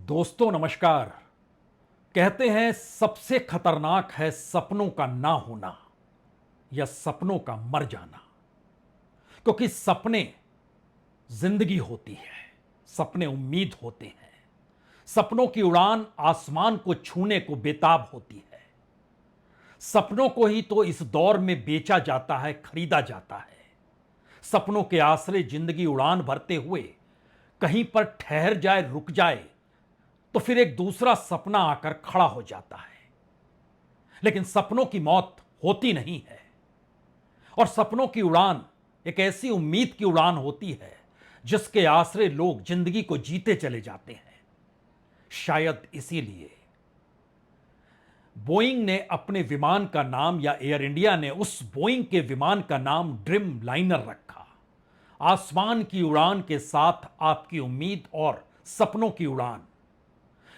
दोस्तों नमस्कार। कहते हैं सबसे खतरनाक है सपनों का ना होना या सपनों का मर जाना। क्योंकि सपने जिंदगी होती है, सपने उम्मीद होते हैं। सपनों की उड़ान आसमान को छूने को बेताब होती है। सपनों को ही तो इस दौर में बेचा जाता है, खरीदा जाता है। सपनों के आसरे जिंदगी उड़ान भरते हुए कहीं पर ठहर जाए, रुक जाए, तो फिर एक दूसरा सपना आकर खड़ा हो जाता है। लेकिन सपनों की मौत होती नहीं है। और सपनों की उड़ान एक ऐसी उम्मीद की उड़ान होती है जिसके आसरे लोग जिंदगी को जीते चले जाते हैं। शायद इसीलिए बोइंग ने अपने विमान का नाम, या एयर इंडिया ने उस बोइंग के विमान का नाम ड्रीम लाइनर रखा। आसमान की उड़ान के साथ आपकी उम्मीद और सपनों की उड़ान।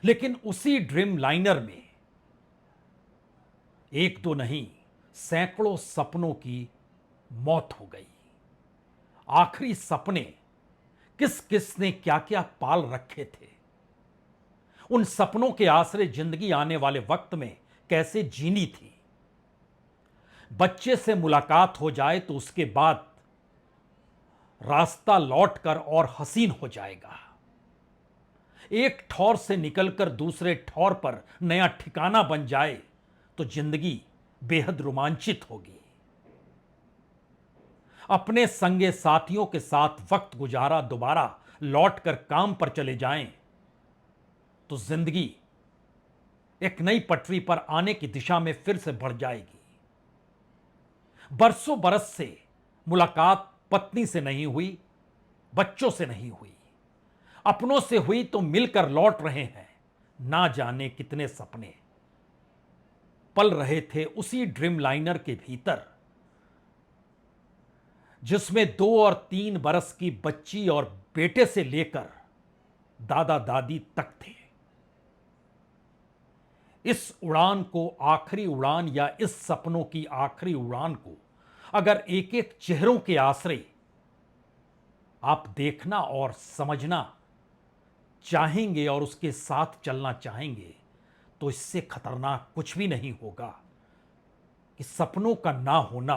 लेकिन उसी ड्रीम लाइनर में एक दो नहीं, सैकड़ों सपनों की मौत हो गई। आखिरी सपने किस किस ने क्या क्या पाल रखे थे, उन सपनों के आसरे जिंदगी आने वाले वक्त में कैसे जीनी थी। बच्चे से मुलाकात हो जाए तो उसके बाद रास्ता लौटकर और हसीन हो जाएगा। एक ठौर से निकलकर दूसरे ठौर पर नया ठिकाना बन जाए तो जिंदगी बेहद रोमांचित होगी। अपने संगे साथियों के साथ वक्त गुजारा दोबारा लौटकर काम पर चले जाएं तो जिंदगी एक नई पटरी पर आने की दिशा में फिर से बढ़ जाएगी। बरसों बरस से मुलाकात पत्नी से नहीं हुई, बच्चों से नहीं हुई, अपनों से हुई तो मिलकर लौट रहे हैं। ना जाने कितने सपने पल रहे थे उसी ड्रीम लाइनर के भीतर, जिसमें 2 और 3 बरस की बच्ची और बेटे से लेकर दादा दादी तक थे। इस उड़ान को, आखिरी उड़ान या इस सपनों की आखिरी उड़ान को अगर एक एक चेहरों के आसरे आप देखना और समझना चाहेंगे और उसके साथ चलना चाहेंगे तो इससे खतरनाक कुछ भी नहीं होगा कि सपनों का ना होना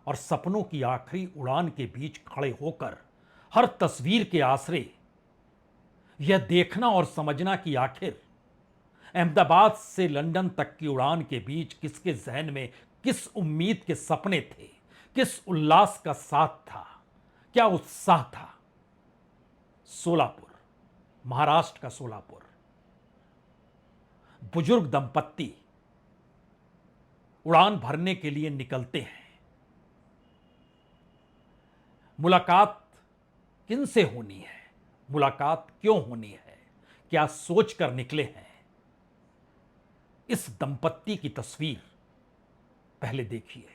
और सपनों की आखिरी उड़ान के बीच खड़े होकर हर तस्वीर के आसरे यह देखना और समझना कि आखिर अहमदाबाद से लंदन तक की उड़ान के बीच किसके जहन में किस उम्मीद के सपने थे, किस उल्लास का साथ था, क्या उत्साह था। सोलापुर, महाराष्ट्र का सोलापुर, बुजुर्ग दंपत्ति उड़ान भरने के लिए निकलते हैं। मुलाकात किन से होनी है, मुलाकात क्यों होनी है, क्या सोचकर निकले हैं, इस दंपत्ति की तस्वीर पहले देखिए।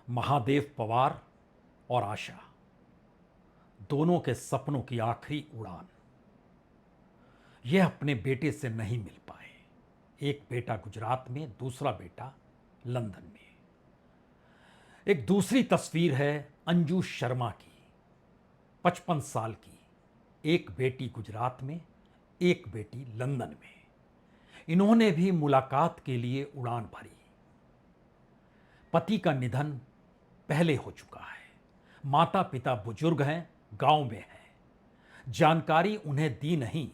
महादेव पवार और आशा, दोनों के सपनों की आखिरी उड़ान। यह अपने बेटे से नहीं मिल पाए। एक बेटा गुजरात में, दूसरा बेटा लंदन में। एक दूसरी तस्वीर है अंजू शर्मा की, 55 साल की, एक बेटी गुजरात में, एक बेटी लंदन में। इन्होंने भी मुलाकात के लिए उड़ान भरी। पति का निधन पहले हो चुका है, माता पिता बुजुर्ग हैं, गांव में हैं। जानकारी उन्हें दी नहीं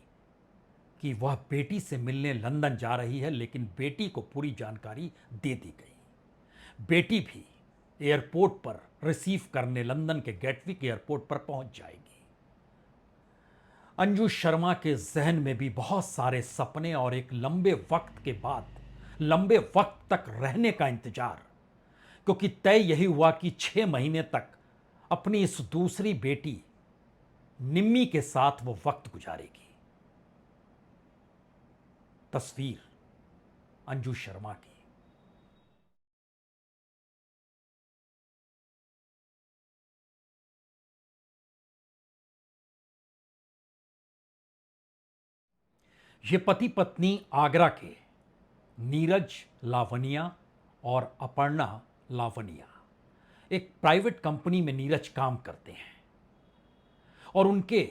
कि वह बेटी से मिलने लंदन जा रही है, लेकिन बेटी को पूरी जानकारी दे दी गई। बेटी भी एयरपोर्ट पर रिसीव करने लंदन के गेटविक एयरपोर्ट पर पहुंच जाएगी। अंजू शर्मा के जहन में भी बहुत सारे सपने और एक लंबे वक्त के बाद लंबे वक्त तक रहने का इंतजार। क्योंकि तय यही हुआ कि 6 महीने तक अपनी इस दूसरी बेटी निम्मी के साथ वो वक्त गुजारेगी। तस्वीर अंजू शर्मा की। ये पति पत्नी आगरा के नीरज लावनिया और अपर्णा लावनिया एक प्राइवेट कंपनी में नीरज काम करते हैं और उनके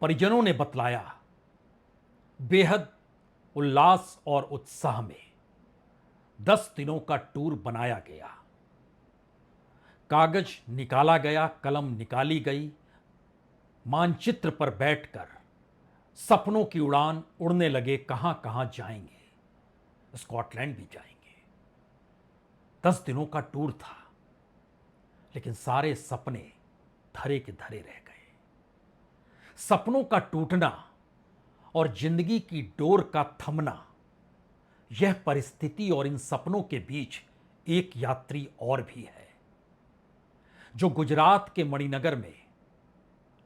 परिजनों ने बतलाया, बेहद उल्लास और उत्साह में 10 दिनों का टूर बनाया गया। कागज निकाला गया, कलम निकाली गई, मानचित्र पर बैठकर सपनों की उड़ान उड़ने लगे। कहां कहां जाएंगे, स्कॉटलैंड भी जाएंगे। 10 दिनों का टूर था, लेकिन सारे सपने धरे के धरे रह गए। सपनों का टूटना और जिंदगी की डोर का थमना, यह परिस्थिति और इन सपनों के बीच एक यात्री और भी है, जो गुजरात के मणिनगर में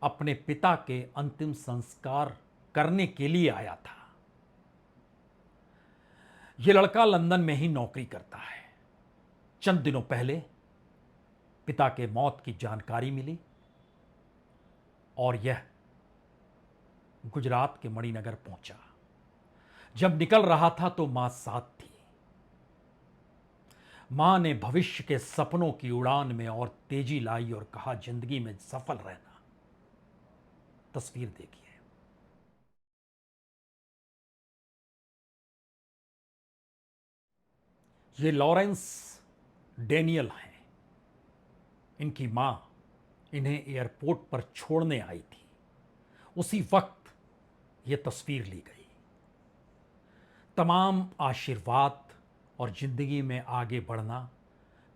अपने पिता के अंतिम संस्कार करने के लिए आया था। यह लड़का लंदन में ही नौकरी करता है। चंद दिनों पहले पिता के मौत की जानकारी मिली और यह गुजरात के मणिनगर पहुंचा। जब निकल रहा था तो मां साथ थी। मां ने भविष्य के सपनों की उड़ान में और तेजी लाई और कहा, जिंदगी में सफल रहना। तस्वीर देखिए। ये लॉरेंस डेनियल हैं। इनकी मां इन्हें एयरपोर्ट पर छोड़ने आई थी। उसी वक्त यह तस्वीर ली गई। तमाम आशीर्वाद और जिंदगी में आगे बढ़ना,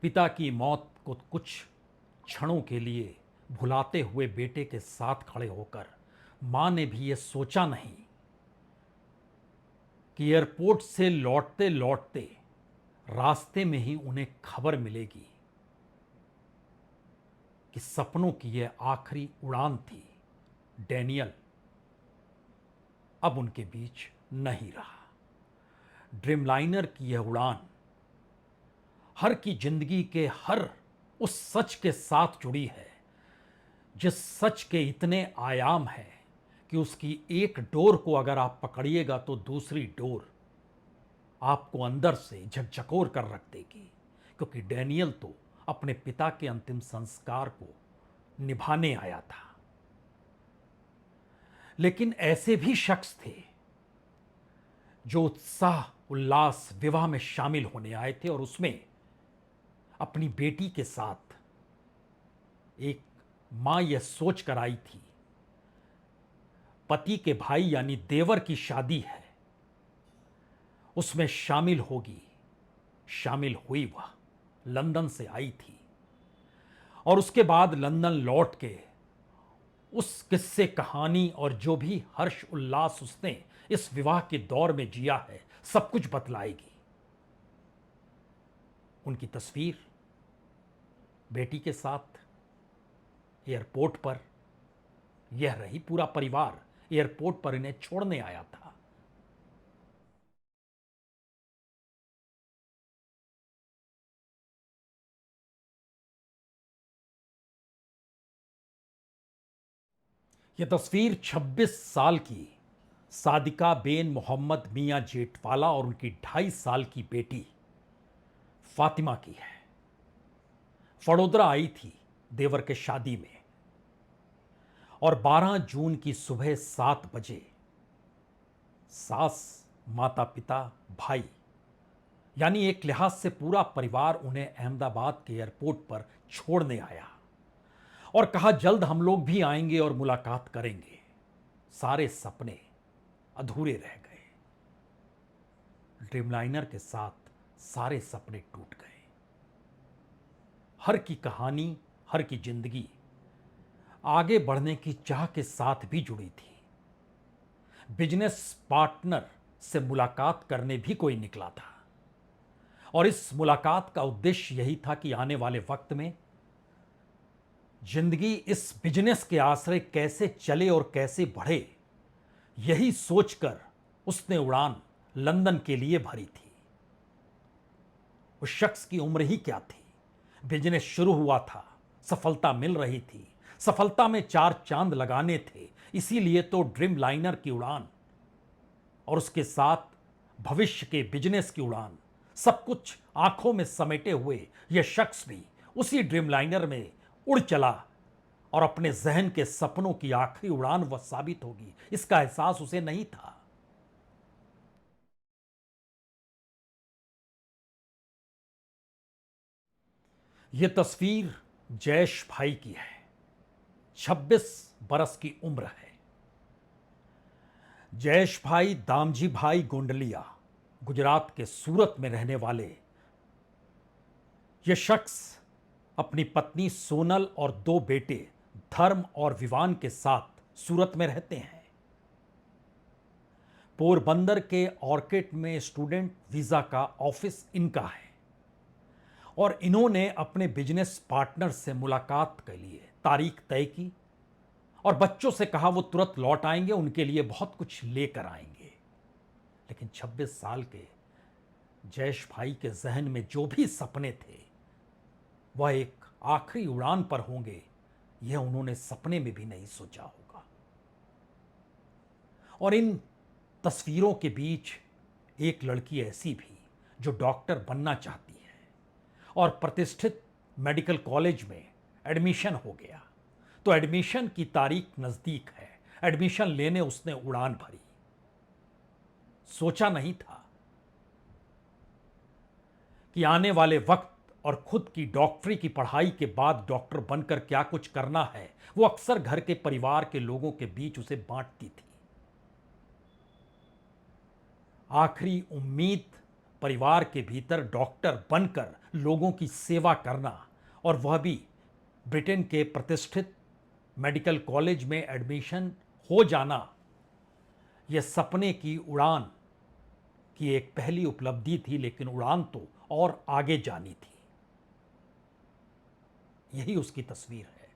पिता की मौत को कुछ क्षणों के लिए भुलाते हुए बेटे के साथ खड़े होकर मां ने भी यह सोचा नहीं कि एयरपोर्ट से लौटते लौटते रास्ते में ही उन्हें खबर मिलेगी कि सपनों की यह आखिरी उड़ान थी। डेनियल अब उनके बीच नहीं रहा। ड्रीमलाइनर की यह उड़ान हर की जिंदगी के हर उस सच के साथ जुड़ी है, जिस सच के इतने आयाम हैं कि उसकी एक डोर को अगर आप पकड़िएगा तो दूसरी डोर आपको अंदर से झकझकोर कर रख देगी। क्योंकि डेनियल तो अपने पिता के अंतिम संस्कार को निभाने आया था। लेकिन ऐसे भी शख्स थे जो उत्साह उल्लास विवाह में शामिल होने आए थे और उसमें अपनी बेटी के साथ एक मां यह सोच कर आई थी, पति के भाई यानी देवर की शादी है, उसमें शामिल होगी। शामिल हुई। वह लंदन से आई थी और उसके बाद लंदन लौट के उस किस्से कहानी और जो भी हर्ष उल्लास उसने इस विवाह के दौर में जिया है, सब कुछ बतलाएगी। उनकी तस्वीर बेटी के साथ एयरपोर्ट पर यह रही। पूरा परिवार एयरपोर्ट पर इन्हें छोड़ने आया था। यह तस्वीर 26 साल की सादिका बेन मोहम्मद मियां जेठवाला और उनकी 2.5 साल की बेटी फातिमा की है। वडोदरा आई थी देवर के शादी में और 12 जून की सुबह 7 बजे सास, माता पिता, भाई यानी एक लिहाज से पूरा परिवार उन्हें अहमदाबाद के एयरपोर्ट पर छोड़ने आया और कहा, जल्द हम लोग भी आएंगे और मुलाकात करेंगे। सारे सपने अधूरे रह गए। ड्रीमलाइनर के साथ सारे सपने टूट गए। हर की कहानी, हर की जिंदगी आगे बढ़ने की चाह के साथ भी जुड़ी थी। बिजनेस पार्टनर से मुलाकात करने भी कोई निकला था और इस मुलाकात का उद्देश्य यही था कि आने वाले वक्त में जिंदगी इस बिजनेस के आश्रय कैसे चले और कैसे बढ़े, यही सोचकर उसने उड़ान लंदन के लिए भरी थी। उस शख्स की उम्र ही क्या थी। बिजनेस शुरू हुआ था, सफलता मिल रही थी, सफलता में 4 चांद लगाने थे। इसीलिए तो ड्रीम लाइनर की उड़ान और उसके साथ भविष्य के बिजनेस की उड़ान, सब कुछ आंखों में समेटे हुए यह शख्स भी उसी ड्रीमलाइनर में उड़ चला और अपने जहन के सपनों की आखिरी उड़ान वह साबित होगी, इसका एहसास उसे नहीं था। यह तस्वीर जयेश भाई की है। 26 बरस की उम्र है। जयेश भाई दामजी भाई गोंडलिया गुजरात के सूरत में रहने वाले यह शख्स अपनी पत्नी सोनल और 2 बेटे धर्म और विवान के साथ सूरत में रहते हैं। पोरबंदर के ऑर्किड में स्टूडेंट वीजा का ऑफिस इनका है और इन्होंने अपने बिजनेस पार्टनर से मुलाकात के लिए तारीख तय की और बच्चों से कहा वो तुरंत लौट आएंगे, उनके लिए बहुत कुछ लेकर आएंगे। लेकिन 26 साल के जयेश भाई के जहन में जो भी सपने थे वह एक आखिरी उड़ान पर होंगे, यह उन्होंने सपने में भी नहीं सोचा होगा। और इन तस्वीरों के बीच एक लड़की ऐसी भी जो डॉक्टर बनना चाहती है और प्रतिष्ठित मेडिकल कॉलेज में एडमिशन हो गया, तो एडमिशन की तारीख नजदीक है। एडमिशन लेने उसने उड़ान भरी। सोचा नहीं था कि आने वाले वक्त और खुद की डॉक्टरी की पढ़ाई के बाद डॉक्टर बनकर क्या कुछ करना है, वो अक्सर घर के परिवार के लोगों के बीच उसे बांटती थी। आखिरी उम्मीद परिवार के भीतर डॉक्टर बनकर लोगों की सेवा करना, और वह भी ब्रिटेन के प्रतिष्ठित मेडिकल कॉलेज में एडमिशन हो जाना, यह सपने की उड़ान की एक पहली उपलब्धि थी। लेकिन उड़ान तो और आगे जानी थी। यही उसकी तस्वीर है।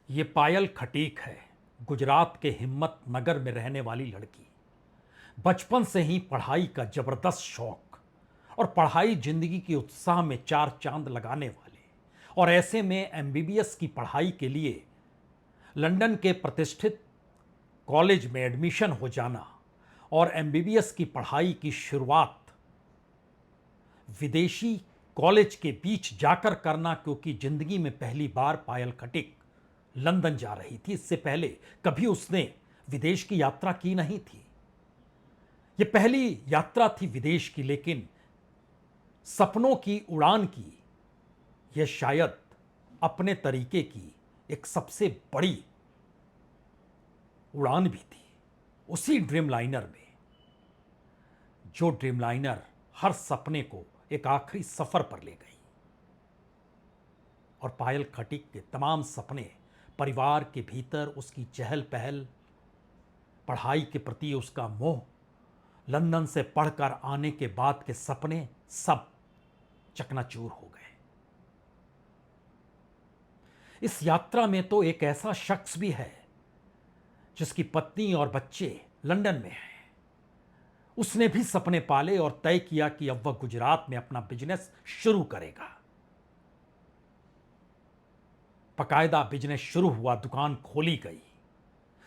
यह पायल खटीक है, गुजरात के हिम्मत नगर में रहने वाली लड़की। बचपन से ही पढ़ाई का जबरदस्त शौक और पढ़ाई जिंदगी के उत्साह में 4 चांद लगाने वाले, और ऐसे में एमबीबीएस की पढ़ाई के लिए लंदन के प्रतिष्ठित कॉलेज में एडमिशन हो जाना और एमबीबीएस की पढ़ाई की शुरुआत विदेशी कॉलेज के बीच जाकर करना, क्योंकि जिंदगी में पहली बार पायल खटीक लंदन जा रही थी। इससे पहले कभी उसने विदेश की यात्रा की नहीं थी। यह पहली यात्रा थी विदेश की, लेकिन सपनों की उड़ान की यह शायद अपने तरीके की एक सबसे बड़ी उड़ान भी थी। उसी ड्रीमलाइनर में, जो ड्रीमलाइनर हर सपने को एक आखिरी सफर पर ले गई। और पायल खटीक के तमाम सपने, परिवार के भीतर उसकी चहल पहल, पढ़ाई के प्रति उसका मोह, लंदन से पढ़कर आने के बाद के सपने, सब चकनाचूर हो गए। इस यात्रा में तो एक ऐसा शख्स भी है जिसकी पत्नी और बच्चे लंदन में हैं। उसने भी सपने पाले और तय किया कि अब वह गुजरात में अपना बिजनेस शुरू करेगा। बकायदा बिजनेस शुरू हुआ, दुकान खोली गई।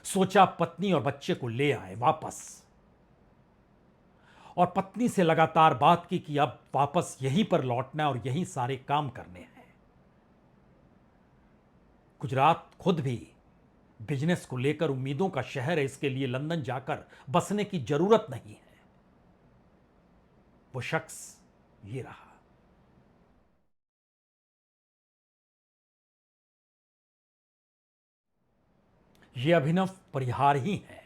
सोचा पत्नी और बच्चे को ले आए वापस, और पत्नी से लगातार बात की कि अब वापस यहीं पर लौटना है और यहीं सारे काम करने हैं। गुजरात खुद भी बिजनेस को लेकर उम्मीदों का शहर है, इसके लिए लंदन जाकर बसने की जरूरत नहीं है। वो शख्स ये रहा। ये अभिनव परिहार ही हैं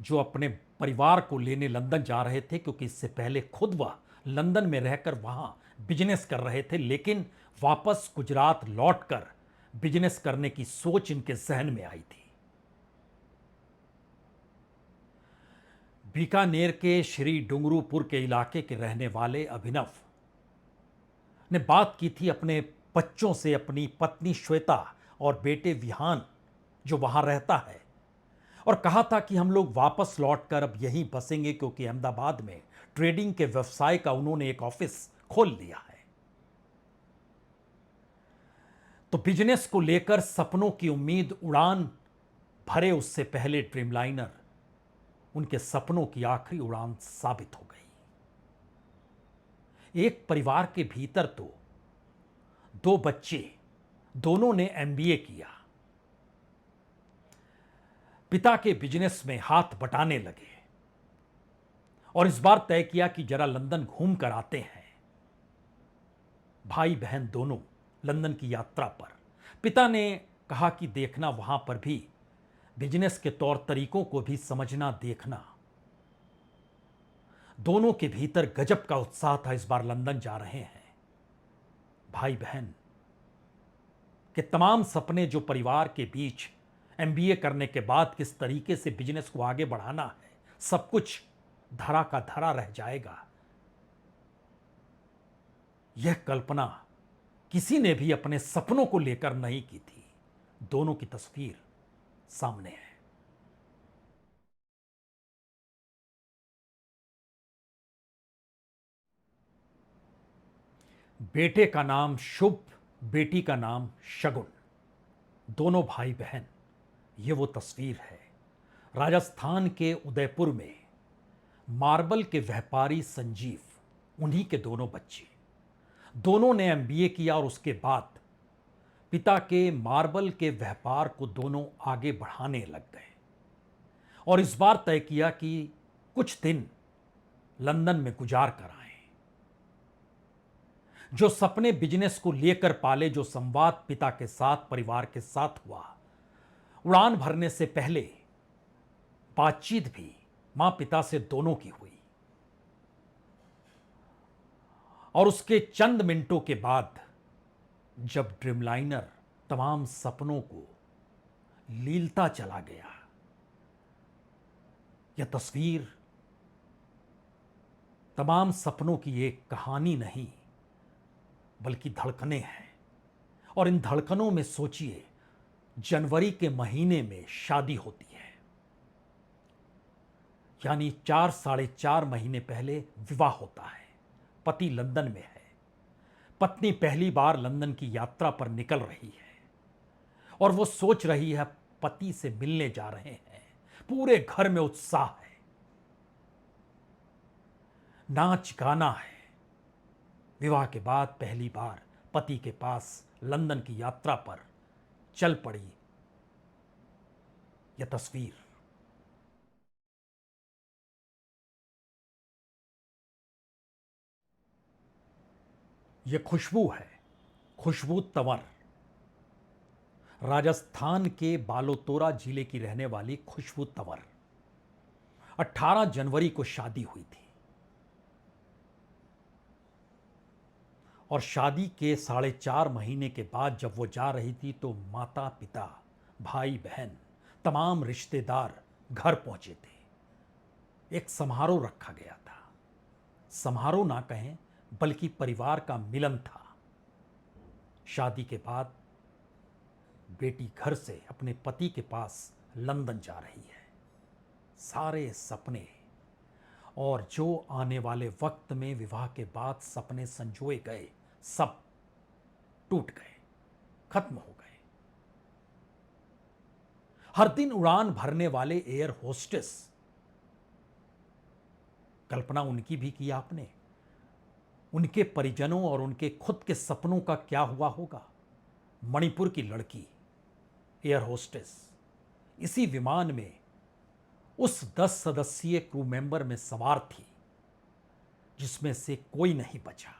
जो अपने परिवार को लेने लंदन जा रहे थे, क्योंकि इससे पहले खुद वह लंदन में रहकर वहां बिजनेस कर रहे थे। लेकिन वापस गुजरात लौटकर बिजनेस करने की सोच इनके जहन में आई थी। बीकानेर के श्री डुंगरूपुर के इलाके के रहने वाले अभिनव ने बात की थी अपने बच्चों से, अपनी पत्नी श्वेता और बेटे विहान जो वहां रहता है, और कहा था कि हम लोग वापस लौटकर अब यहीं बसेंगे, क्योंकि अहमदाबाद में ट्रेडिंग के व्यवसाय का उन्होंने एक ऑफिस खोल लिया है। तो बिजनेस को लेकर सपनों की उम्मीद उड़ान भरे उससे पहले ड्रीमलाइनर उनके सपनों की आखिरी उड़ान साबित हो गई। एक परिवार के भीतर तो दो बच्चे, दोनों ने एमबीए किया, पिता के बिजनेस में हाथ बटाने लगे और इस बार तय किया कि जरा लंदन घूम कर आते हैं। भाई बहन दोनों लंदन की यात्रा पर। पिता ने कहा कि देखना, वहां पर भी बिजनेस के तौर तरीकों को भी समझना, देखना। दोनों के भीतर गजब का उत्साह था, इस बार लंदन जा रहे हैं। भाई बहन के तमाम सपने जो परिवार के बीच एमबीए करने के बाद किस तरीके से बिजनेस को आगे बढ़ाना है, सब कुछ धरा का धरा रह जाएगा, यह कल्पना किसी ने भी अपने सपनों को लेकर नहीं की थी। दोनों की तस्वीर सामने है। बेटे का नाम शुभ, बेटी का नाम शगुन। दोनों भाई बहन, ये वो तस्वीर है। राजस्थान के उदयपुर में मार्बल के व्यापारी संजीव, उन्हीं के दोनों बच्चे। दोनों ने एमबीए किया और उसके बाद पिता के मार्बल के व्यापार को दोनों आगे बढ़ाने लग गए और इस बार तय किया कि कुछ दिन लंदन में गुजार कर आए। जो सपने बिजनेस को लेकर पाले, जो संवाद पिता के साथ, परिवार के साथ हुआ, उड़ान भरने से पहले बातचीत भी मां पिता से दोनों की हुई और उसके चंद मिनटों के बाद जब ड्रीमलाइनर तमाम सपनों को लीलता चला गया, यह तस्वीर तमाम सपनों की एक कहानी नहीं बल्कि धड़कनें हैं। और इन धड़कनों में सोचिए, जनवरी के महीने में शादी होती है, यानी 4-4.5 महीने पहले विवाह होता है। पति लंदन में है, पत्नी पहली बार लंदन की यात्रा पर निकल रही है और वो सोच रही है पति से मिलने जा रहे हैं। पूरे घर में उत्साह है, नाच गाना है। विवाह के बाद पहली बार पति के पास लंदन की यात्रा पर चल पड़ी यह तस्वीर। यह खुशबू है, खुशबू तंवर। राजस्थान के बालोतोरा जिले की रहने वाली खुशबू तंवर। 18 जनवरी को शादी हुई थी और शादी के 4.5 महीने के बाद जब वो जा रही थी तो माता पिता, भाई बहन, तमाम रिश्तेदार घर पहुंचे थे। एक समारोह रखा गया था। समारोह ना कहें बल्कि परिवार का मिलन था। शादी के बाद बेटी घर से अपने पति के पास लंदन जा रही है। सारे सपने और जो आने वाले वक्त में विवाह के बाद सपने संजोए गए, सब टूट गए, खत्म हो गए। हर दिन उड़ान भरने वाले एयर होस्टेस, कल्पना उनकी भी की आपने? उनके परिजनों और उनके खुद के सपनों का क्या हुआ होगा? मणिपुर की लड़की एयर होस्टेस इसी विमान में उस 10 सदस्यीय क्रू मेंबर में सवार थी जिसमें से कोई नहीं बचा।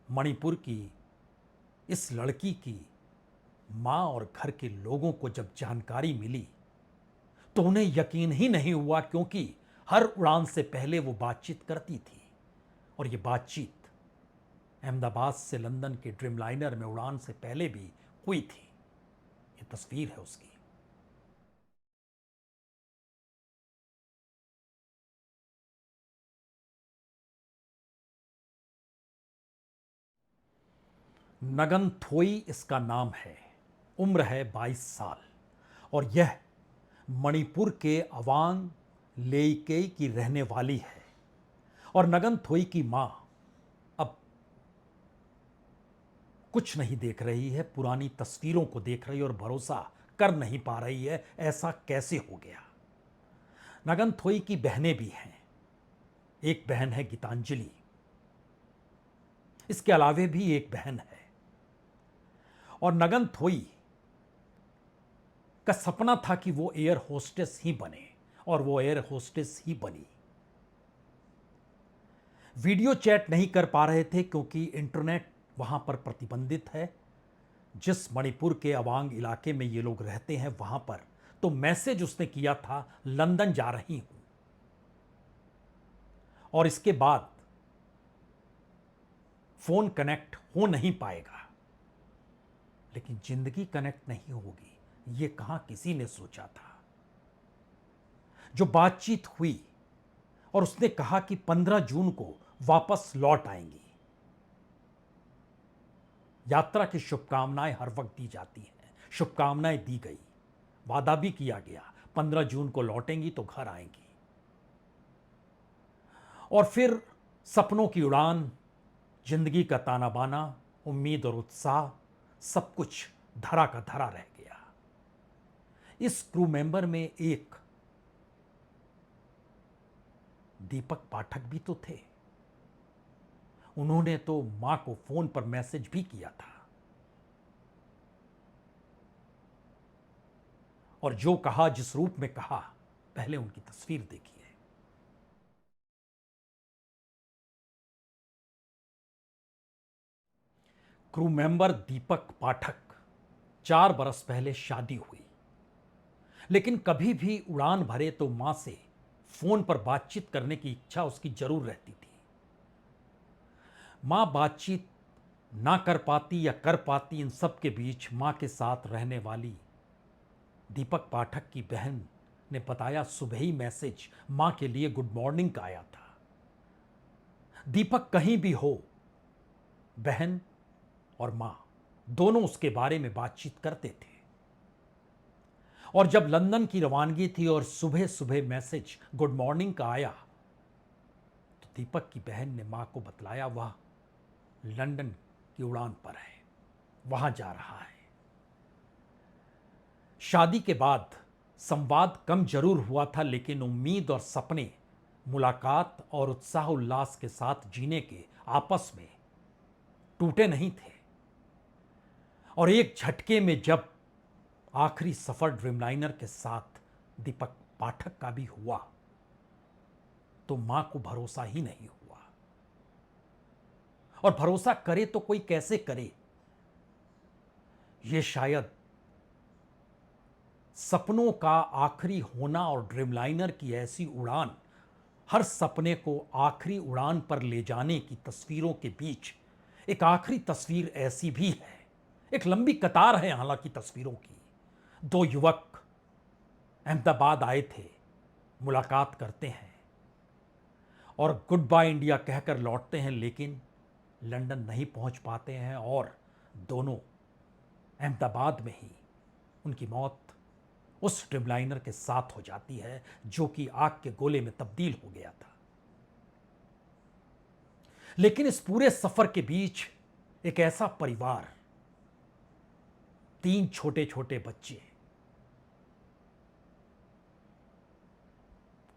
मणिपुर की इस लड़की की मां और घर के लोगों को जब जानकारी मिली तो उन्हें यकीन ही नहीं हुआ, क्योंकि हर उड़ान से पहले वो बातचीत करती थी और ये बातचीत अहमदाबाद से लंदन के ड्रीमलाइनर में उड़ान से पहले भी हुई थी। ये तस्वीर है उसकी। नगन थोई इसका नाम है, उम्र है 22 साल और यह मणिपुर के अवांग लेईकेई की रहने वाली है। और नगन थोई की मां अब कुछ नहीं देख रही है, पुरानी तस्वीरों को देख रही है और भरोसा कर नहीं पा रही है ऐसा कैसे हो गया। नगन थोई की बहनें भी हैं। एक बहन है गीतांजलि, इसके अलावे भी एक बहन है। और नगन थोई का सपना था कि वो एयर होस्टेस ही बने, और वो एयर होस्टेस ही बनी। वीडियो चैट नहीं कर पा रहे थे क्योंकि इंटरनेट वहां पर प्रतिबंधित है। जिस मणिपुर के अवांग इलाके में ये लोग रहते हैं वहां पर तो मैसेज उसने किया था, लंदन जा रही हूं। और इसके बाद फोन कनेक्ट हो नहीं पाएगा। लेकिन जिंदगी कनेक्ट नहीं होगी, ये कहां किसी ने सोचा था। जो बातचीत हुई और उसने कहा कि 15 जून को वापस लौट आएंगी। यात्रा की शुभकामनाएं हर वक्त दी जाती हैं, शुभकामनाएं दी गई, वादा भी किया गया 15 जून को लौटेंगी तो घर आएंगी। और फिर सपनों की उड़ान, जिंदगी का ताना बाना, उम्मीद और उत्साह, सब कुछ धरा का धरा रह गया। इस क्रू मेंबर में एक दीपक पाठक भी तो थे। उन्होंने तो मां को फोन पर मैसेज भी किया था। और जो कहा, जिस रूप में कहा, पहले उनकी तस्वीर देखिए। क्रू मेंबर दीपक पाठक, 4 बरस पहले शादी हुई, लेकिन कभी भी उड़ान भरे तो मां से फोन पर बातचीत करने की इच्छा उसकी जरूर रहती थी। मां बातचीत ना कर पाती या कर पाती, इन सब के बीच मां के साथ रहने वाली दीपक पाठक की बहन ने बताया, सुबह ही मैसेज मां के लिए गुड मॉर्निंग का आया था। दीपक कहीं भी हो, बहन और मां दोनों उसके बारे में बातचीत करते थे। और जब लंदन की रवानगी थी और सुबह सुबह मैसेज गुड मॉर्निंग का आया तो दीपक की बहन ने मां को बतलाया वह लंदन की उड़ान पर है, वहां जा रहा है। शादी के बाद संवाद कम जरूर हुआ था, लेकिन उम्मीद और सपने मुलाकात और उत्साह उल्लास के साथ जीने के आपस में टूटे नहीं थे। और एक झटके में जब आखिरी सफर ड्रीमलाइनर के साथ दीपक पाठक का भी हुआ तो मां को भरोसा ही नहीं हुआ। और भरोसा करे तो कोई कैसे करे। यह शायद सपनों का आखिरी होना और ड्रीमलाइनर की ऐसी उड़ान हर सपने को आखिरी उड़ान पर ले जाने की तस्वीरों के बीच एक आखिरी तस्वीर ऐसी भी है। एक लंबी कतार है हालांकि तस्वीरों की। 2 युवक अहमदाबाद आए थे, मुलाकात करते हैं और गुड बाय इंडिया कहकर लौटते हैं, लेकिन लंदन नहीं पहुंच पाते हैं और दोनों अहमदाबाद में ही उनकी मौत उस ड्रीमलाइनर के साथ हो जाती है जो कि आग के गोले में तब्दील हो गया था। लेकिन इस पूरे सफर के बीच एक ऐसा परिवार, 3 छोटे छोटे बच्चे,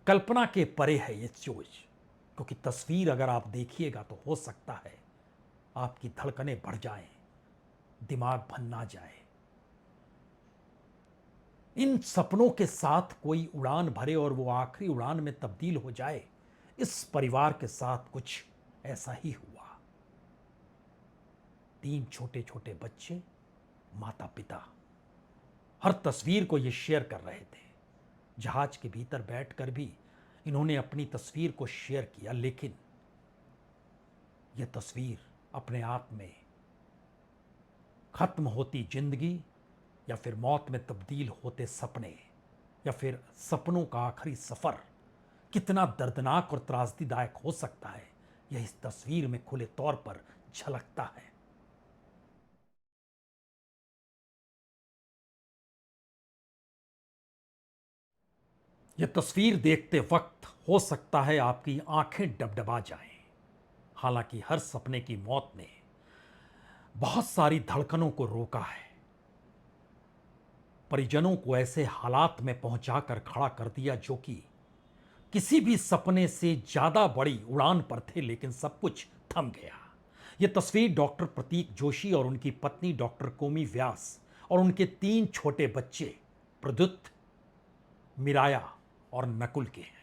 कल्पना के परे है ये चीज। क्योंकि तस्वीर अगर आप देखिएगा तो हो सकता है आपकी धड़कनें बढ़ जाएं, दिमाग बन ना जाए। इन सपनों के साथ कोई उड़ान भरे और वो आखिरी उड़ान में तब्दील हो जाए, इस परिवार के साथ कुछ ऐसा ही हुआ। 3 छोटे छोटे बच्चे, माता पिता हर तस्वीर को ये शेयर कर रहे थे। जहाज के भीतर बैठकर भी इन्होंने अपनी तस्वीर को शेयर किया, लेकिन यह तस्वीर अपने आप में खत्म होती जिंदगी या फिर मौत में तब्दील होते सपने या फिर सपनों का आखिरी सफर कितना दर्दनाक और त्रासदीदायक हो सकता है, यह इस तस्वीर में खुले तौर पर झलकता है। यह तस्वीर देखते वक्त हो सकता है आपकी आंखें डबडबा जाएं। हालांकि हर सपने की मौत ने बहुत सारी धड़कनों को रोका है, परिजनों को ऐसे हालात में पहुंचाकर खड़ा कर दिया जो कि किसी भी सपने से ज्यादा बड़ी उड़ान पर थे, लेकिन सब कुछ थम गया। यह तस्वीर डॉक्टर प्रतीक जोशी और उनकी पत्नी डॉक्टर कोमी व्यास और उनके 3 छोटे बच्चे प्रद्युत, मिराया और नकुल के हैं।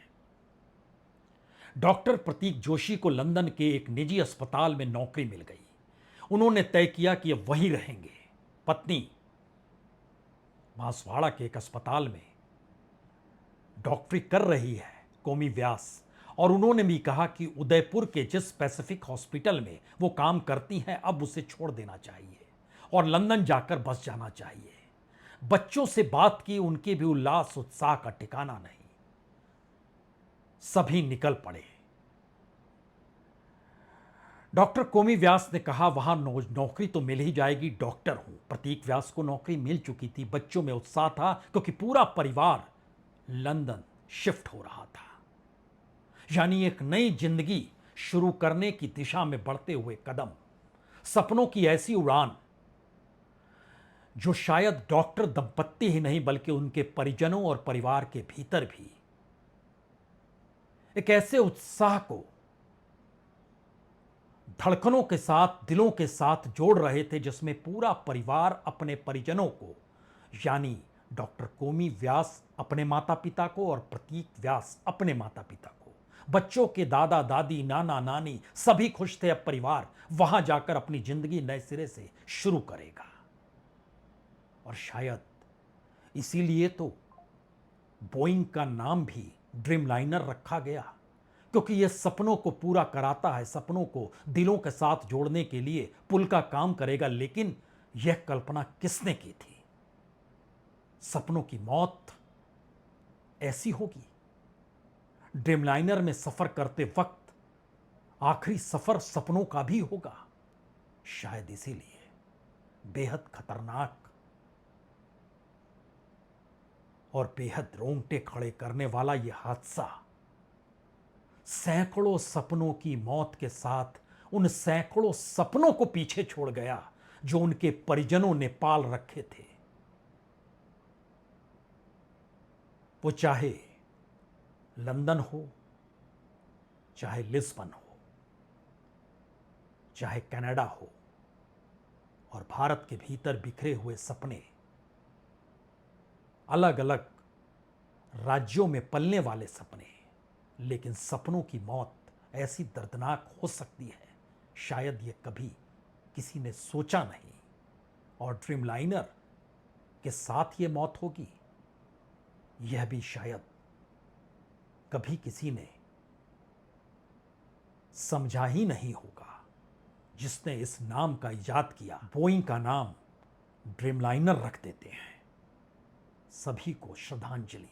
डॉक्टर प्रतीक जोशी को लंदन के एक निजी अस्पताल में नौकरी मिल गई। उन्होंने तय किया कि अब वहीं रहेंगे। पत्नी बांसवाड़ा के एक अस्पताल में डॉक्टरी कर रही है कोमी व्यास, और उन्होंने भी कहा कि उदयपुर के जिस पैसिफिक हॉस्पिटल में वो काम करती हैं अब उसे छोड़ देना चाहिए और लंदन जाकर बस जाना चाहिए। बच्चों से बात की, उनके भी उल्लास उत्साह का ठिकाना नहीं। सभी निकल पड़े। डॉक्टर कोमी व्यास ने कहा, वहां नौकरी तो मिल ही जाएगी, डॉक्टर हूं। प्रतीक व्यास को नौकरी मिल चुकी थी। बच्चों में उत्साह था क्योंकि पूरा परिवार लंदन शिफ्ट हो रहा था। यानी एक नई जिंदगी शुरू करने की दिशा में बढ़ते हुए कदम, सपनों की ऐसी उड़ान जो शायद डॉक्टर दंपत्ति ही नहीं बल्कि उनके परिजनों और परिवार के भीतर भी एक ऐसे उत्साह को धड़कनों के साथ, दिलों के साथ जोड़ रहे थे जिसमें पूरा परिवार अपने परिजनों को, यानी डॉक्टर कोमी व्यास अपने माता पिता को और प्रतीक व्यास अपने माता पिता को, बच्चों के दादा दादी, नाना नानी, सभी खुश थे। अब परिवार वहां जाकर अपनी जिंदगी नए सिरे से शुरू करेगा। और शायद इसीलिए तो बोइंग का नाम भी ड्रीमलाइनर रखा गया, क्योंकि यह सपनों को पूरा कराता है, सपनों को दिलों के साथ जोड़ने के लिए पुल का काम करेगा। लेकिन यह कल्पना किसने की थी? सपनों की मौत ऐसी होगी। ड्रीमलाइनर में सफर करते वक्त आखिरी सफर सपनों का भी होगा। शायद इसीलिए बेहद खतरनाक और बेहद रोंगटे खड़े करने वाला यह हादसा सैकड़ों सपनों की मौत के साथ उन सैकड़ों सपनों को पीछे छोड़ गया जो उनके परिजनों ने पाल रखे थे। वो चाहे लंदन हो, चाहे लिस्बन हो, चाहे कनाडा हो, और भारत के भीतर बिखरे हुए सपने, अलग अलग राज्यों में पलने वाले सपने। लेकिन सपनों की मौत ऐसी दर्दनाक हो सकती है, शायद ये कभी किसी ने सोचा नहीं। और ड्रीमलाइनर के साथ ये मौत होगी, यह भी शायद कभी किसी ने समझा ही नहीं होगा। जिसने इस नाम का इजाद किया, बोइंग का नाम ड्रीमलाइनर रख देते हैं। सभी को श्रद्धांजलि,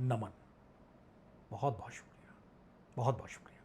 नमन। बहुत बहुत शुक्रिया, बहुत बहुत शुक्रिया।